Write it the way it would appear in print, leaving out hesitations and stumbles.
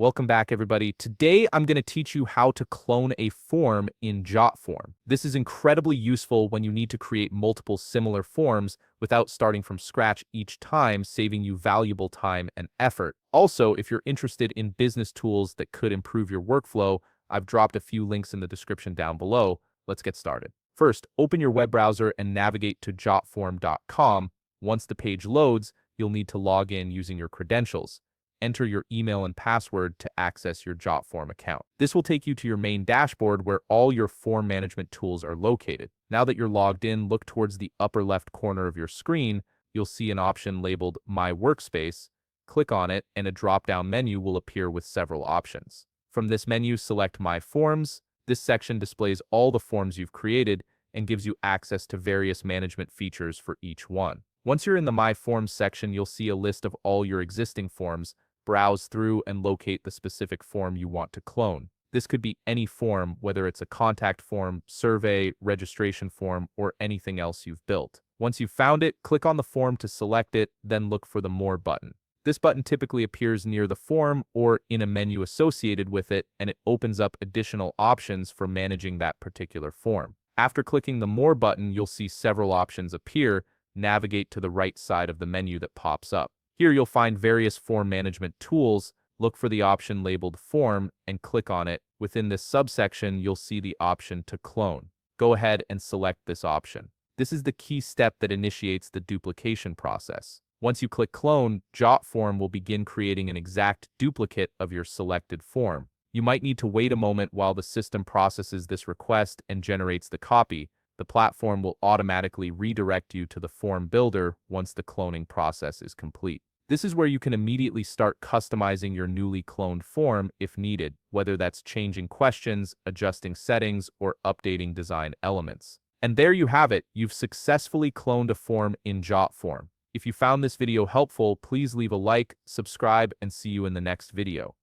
Welcome back, everybody. Today, I'm going to teach you how to clone a form in Jotform. This is incredibly useful when you need to create multiple similar forms without starting from scratch each time, saving you valuable time and effort. Also, if you're interested in business tools that could improve your workflow, I've dropped a few links in the description down below. Let's get started. First, open your web browser and navigate to jotform.com. Once the page loads, you'll need to log in using your credentials. Enter your email and password to access your Jotform account. This will take you to your main dashboard where all your form management tools are located. Now that you're logged in, look towards the upper left corner of your screen. You'll see an option labeled My Workspace. Click on it, and a drop-down menu will appear with several options. From this menu, select My Forms. This section displays all the forms you've created and gives you access to various management features for each one. Once you're in the My Forms section, you'll see a list of all your existing forms. Browse through and locate the specific form you want to clone. This could be any form, whether it's a contact form, survey, registration form, or anything else you've built. Once you've found it, click on the form to select it, then look for the More button. This button typically appears near the form or in a menu associated with it, and it opens up additional options for managing that particular form. After clicking the More button, you'll see several options appear. Navigate to the right side of the menu that pops up. Here you'll find various form management tools. Look for the option labeled Form and click on it. Within this subsection, you'll see the option to clone. Go ahead and select this option. This is the key step that initiates the duplication process. Once you click Clone, Jotform will begin creating an exact duplicate of your selected form. You might need to wait a moment while the system processes this request and generates the copy. The platform will automatically redirect you to the form builder once the cloning process is complete. This is where you can immediately start customizing your newly cloned form if needed, whether that's changing questions, adjusting settings, or updating design elements. And there you have it. You've successfully cloned a form in Jotform. If you found this video helpful, please leave a like, subscribe, and see you in the next video.